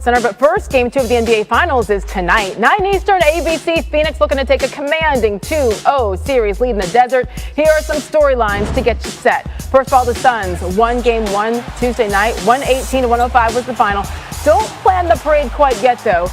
Center. But first, Game 2 of the NBA Finals is tonight. 9 Eastern, ABC. Phoenix looking to take a commanding 2-0 series lead in the desert. Here are some storylines to get you set. First of all, the Suns won Game 1 Tuesday night. 118-105 was the final. Don't plan the parade quite yet, though.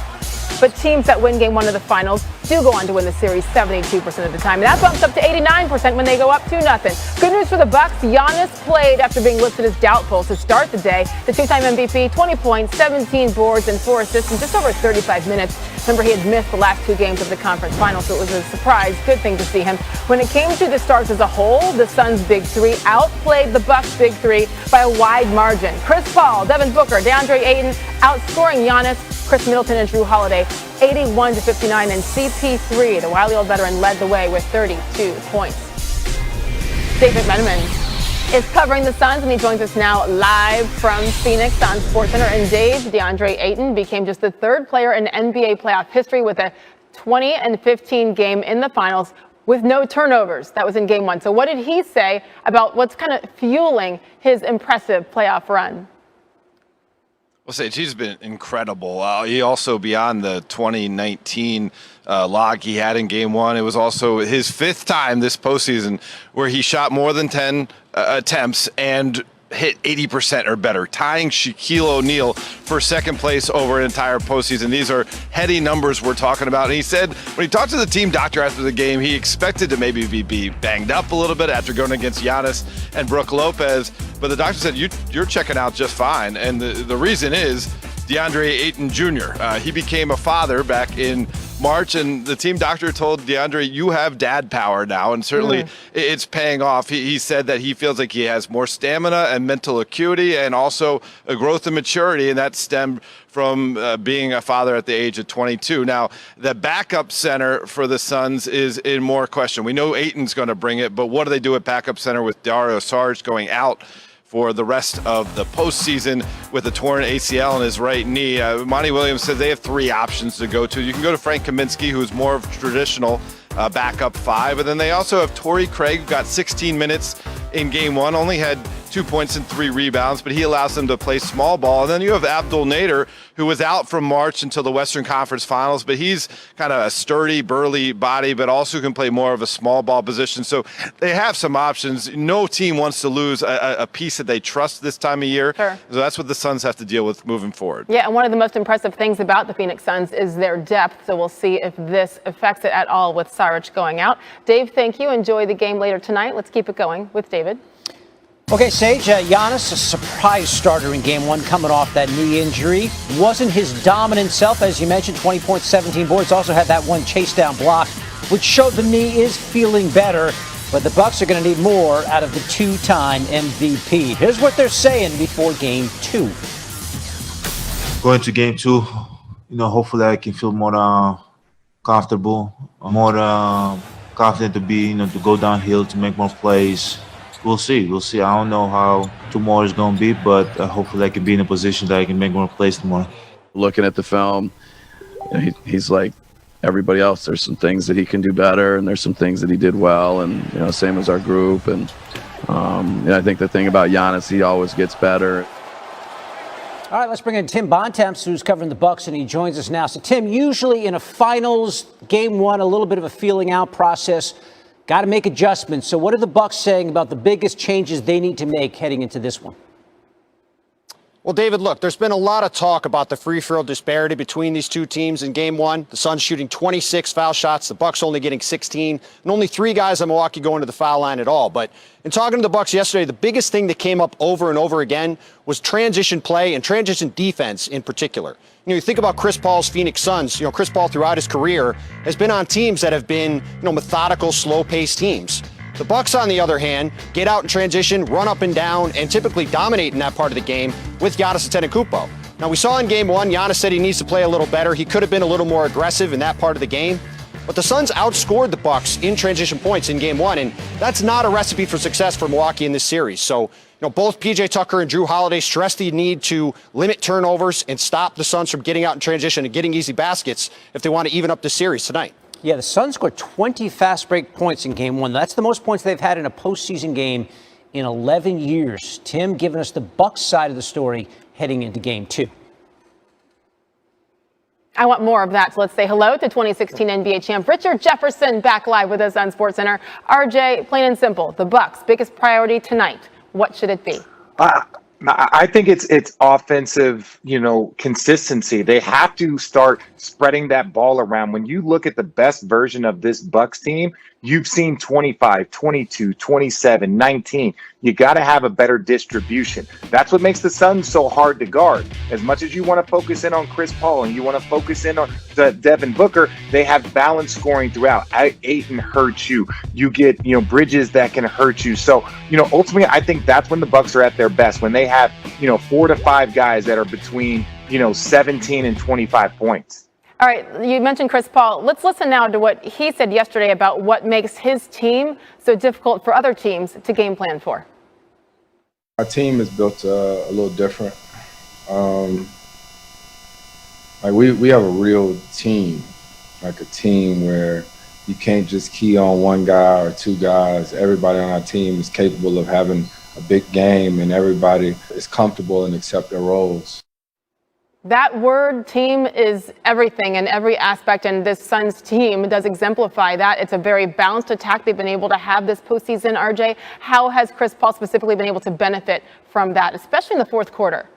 But teams that win Game 1 of the Finals do go on to win the series 72% of the time. And that bumps up to 89% when they go up 2-0. Good news for the Bucks. Giannis played after being listed as doubtful to start the day. The two-time MVP, 20 points, 17 boards, and 4 assists in just over 35 minutes. Remember, he had missed the last 2 games of the conference finals, so it was a surprise. Good thing to see him. When it came to the stars as a whole, the Suns' big three outplayed the Bucks' big three by a wide margin. Chris Paul, Devin Booker, DeAndre Ayton outscoring Giannis, Chris Middleton, and Drew Holiday 81-59, and CP3, the wily old veteran, led the way with 32 points. David McMenamin is covering the Suns, and he joins us now live from Phoenix on SportsCenter. And Dave, DeAndre Ayton became just the 3rd player in NBA playoff history with a 20-15 game in the finals with no turnovers. That was in Game 1. So what did he say about what's kind of fueling his impressive playoff run? Well, Sage, he's been incredible. He also, beyond the 2019 log he had in Game 1, it was also his 5th time this postseason where he shot more than 10 attempts and hit 80% or better, tying Shaquille O'Neal for 2nd place over an entire postseason. These are heady numbers we're talking about. And he said when he talked to the team doctor after the game, he expected to maybe be banged up a little bit after going against Giannis and Brook Lopez. But the doctor said, you're checking out just fine. And the reason is DeAndre Ayton Jr. He became a father back in March, and the team doctor told DeAndre, you have dad power now, and certainly it's paying off. He said that he feels like he has more stamina and mental acuity and also a growth and maturity, and that stemmed from being a father at the age of 22. Now, the backup center for the Suns is in more question. We know Ayton's going to bring it, but what do they do at backup center with Dario Saric going out for the rest of the postseason with a torn ACL in his right knee? Monty Williams says they have 3 options to go to. You can go to Frank Kaminsky, who's more of a traditional backup 5. And then they also have Torrey Craig, who got 16 minutes in Game 1, only had 2 points and 3 rebounds, but he allows them to play small ball. And then you have Abdul Nader, who was out from March until the Western Conference Finals, but he's kind of a sturdy, burly body, but also can play more of a small ball position. So they have some options. No team wants to lose a piece that they trust this time of year. Sure. So that's what the Suns have to deal with moving forward. Yeah, and one of the most impressive things about the Phoenix Suns is their depth. So we'll see if this affects it at all with Saric going out. Dave, thank you. Enjoy the game later tonight. Let's keep it going with David. Okay, Sage, Giannis, a surprise starter in Game 1 coming off that knee injury. Wasn't his dominant self, as you mentioned, 20 points, 17 boards. Also had that one chase down block, which showed the knee is feeling better. But the Bucks are going to need more out of the 2-time MVP. Here's what they're saying before Game 2. Going to Game 2, hopefully I can feel more comfortable, more confident to be, to go downhill, to make more plays. We'll see. I don't know how tomorrow is going to be, but hopefully I can be in a position that I can make more plays tomorrow. Looking at the film, he's like everybody else. There's some things that he can do better, and there's some things that he did well, and same as our group. And I think the thing about Giannis, he always gets better. All right, let's bring in Tim Bontemps, who's covering the Bucks, and he joins us now. So, Tim, usually in a finals, Game 1, a little bit of a feeling out process. Got to make adjustments. So what are the Bucks saying about the biggest changes they need to make heading into this one? Well, David, look, there's been a lot of talk about the free throw disparity between these two teams in Game 1. The Suns shooting 26 foul shots, the Bucks only getting 16, and only 3 guys in Milwaukee going to the foul line at all. But in talking to the Bucks yesterday, the biggest thing that came up over and over again was transition play and transition defense in particular. You think about Chris Paul's Phoenix Suns. Chris Paul throughout his career has been on teams that have been, methodical, slow-paced teams. The Bucks, on the other hand, get out in transition, run up and down, and typically dominate in that part of the game with Giannis Antetokounmpo. Now, we saw in Game 1, Giannis said he needs to play a little better. He could have been a little more aggressive in that part of the game. But the Suns outscored the Bucks in transition points in Game 1, and that's not a recipe for success for Milwaukee in this series. So, both PJ Tucker and Drew Holiday stressed the need to limit turnovers and stop the Suns from getting out in transition and getting easy baskets if they want to even up the series tonight. Yeah, the Suns scored 20 fast break points in Game 1. That's the most points they've had in a postseason game in 11 years. Tim giving us the Bucks side of the story heading into Game 2. I want more of that. So let's say hello to 2016 NBA champ Richard Jefferson, back live with us on SportsCenter. RJ, plain and simple, the Bucks' biggest priority tonight. What should it be? I think it's offensive, consistency. They have to start spreading that ball around. When you look at the best version of this Bucks team, you've seen 25, 22, 27, 19. You got to have a better distribution. That's what makes the Suns so hard to guard. As much as you want to focus in on Chris Paul and you want to focus in on Devin Booker, they have balanced scoring throughout. Ayton hurts you. You get, Bridges that can hurt you. So, ultimately, I think that's when the Bucks are at their best, when they have, 4 to 5 guys that are between, 17 and 25 points. All right, you mentioned Chris Paul. Let's listen now to what he said yesterday about what makes his team so difficult for other teams to game plan for. Our team is built a little different. We have a real team, like a team where you can't just key on one guy or two guys. Everybody on our team is capable of having a big game, and everybody is comfortable and accept their roles. That word team is everything in every aspect, and this Suns team does exemplify that. It's a very balanced attack they've been able to have this postseason, RJ. How has Chris Paul specifically been able to benefit from that, especially in the fourth quarter?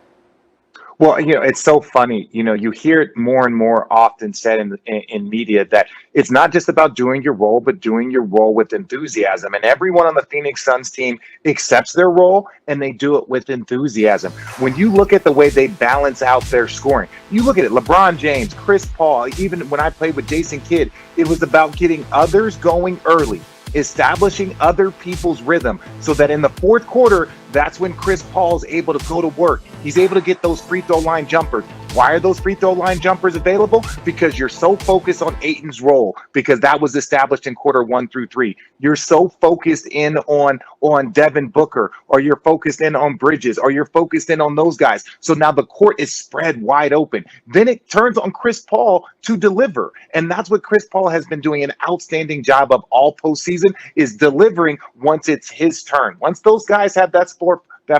Well, it's so funny. You hear it more and more often said in media that it's not just about doing your role, but doing your role with enthusiasm. And everyone on the Phoenix Suns team accepts their role, and they do it with enthusiasm. When you look at the way they balance out their scoring, you look at it, LeBron James, Chris Paul, even when I played with Jason Kidd, it was about getting others going early, establishing other people's rhythm, so that in the fourth quarter, that's when Chris Paul's able to go to work. He's able to get those free throw line jumpers. Why are those free throw line jumpers available? Because you're so focused on Ayton's role, because that was established in quarter 1 through 3. You're so focused in on Devin Booker, or you're focused in on Bridges, or you're focused in on those guys. So now the court is spread wide open. Then it turns on Chris Paul to deliver. And that's what Chris Paul has been doing an outstanding job of all postseason, is delivering once it's his turn. Once those guys have that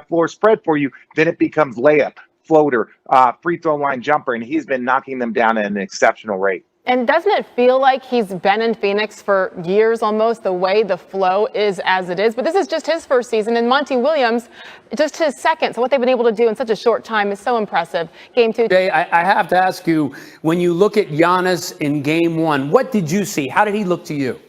floor spread for you, then it becomes layup, floater, free throw line jumper, and he's been knocking them down at an exceptional rate. And doesn't it feel like he's been in Phoenix for years almost, the way the flow is as it is? But this is just his first season, and Monty Williams, just his second. So what they've been able to do in such a short time is so impressive. Game 2. Jay, I have to ask you, when you look at Giannis in game 1, what did you see? How did he look to you?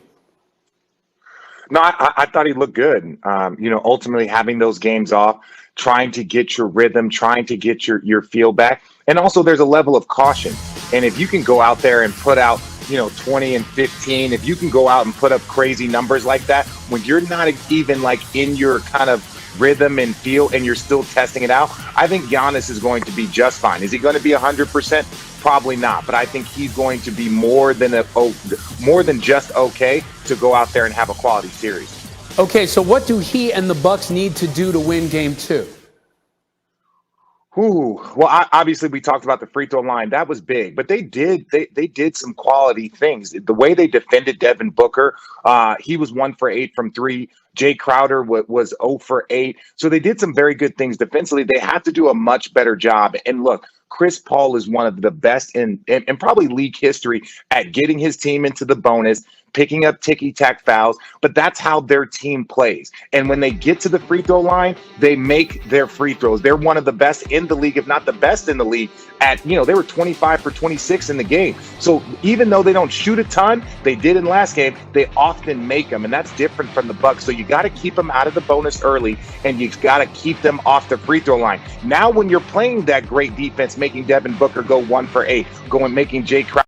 No, I thought he looked good. Ultimately having those games off, trying to get your rhythm, trying to get your feel back. And also there's a level of caution. And if you can go out there and put out, 20 and 15, if you can go out and put up crazy numbers like that, when you're not even in your kind of rhythm and feel, and you're still testing it out, I think Giannis is going to be just fine. Is he going to be 100%? Probably not, but I think he's going to be more than just okay to go out there and have a quality series. Okay, so what do he and the Bucks need to do to win game 2? Well, obviously we talked about the free throw line. That was big, but they did some quality things. The way they defended Devin Booker, he was 1 for 8 from 3. Jay Crowder was 0 for 8. So they did some very good things defensively. They have to do a much better job. And look, Chris Paul is one of the best in probably league history at getting his team into the bonus, picking up ticky-tack fouls, but that's how their team plays. And when they get to the free throw line, they make their free throws. They're one of the best in the league, if not the best in the league at, they were 25 for 26 in the game. So even though they don't shoot a ton, they did in last game, they often make them, and that's different from the Bucks. So you got to keep them out of the bonus early, and you got to keep them off the free throw line. Now when you're playing that great defense, making Devin Booker go 1 for 8, making Jay Crowder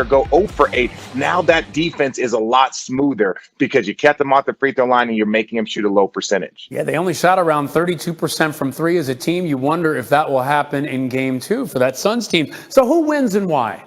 go 0 for 8. Now that defense is a lot smoother because you kept them off the free throw line and you're making them shoot a low percentage. Yeah, they only shot around 32% from 3 as a team. You wonder if that will happen in game 2 for that Suns team. So who wins and why?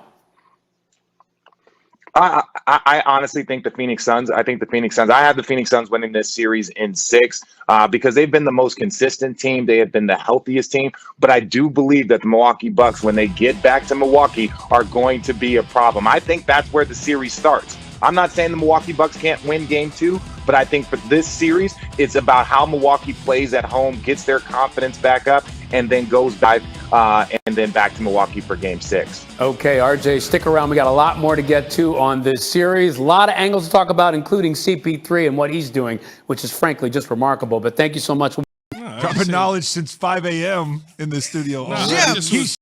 I honestly think the Phoenix Suns. I have the Phoenix Suns winning this series in 6 because they've been the most consistent team. They have been the healthiest team. But I do believe that the Milwaukee Bucks, when they get back to Milwaukee, are going to be a problem. I think that's where the series starts. I'm not saying the Milwaukee Bucks can't win game 2, but I think for this series, it's about how Milwaukee plays at home, gets their confidence back up, and then goes back and then back to Milwaukee for Game 6. Okay, RJ, stick around. We got a lot more to get to on this series. A lot of angles to talk about, including CP3 and what he's doing, which is frankly just remarkable. But thank you so much. Dropping knowledge since 5 a.m. in the studio. Yeah,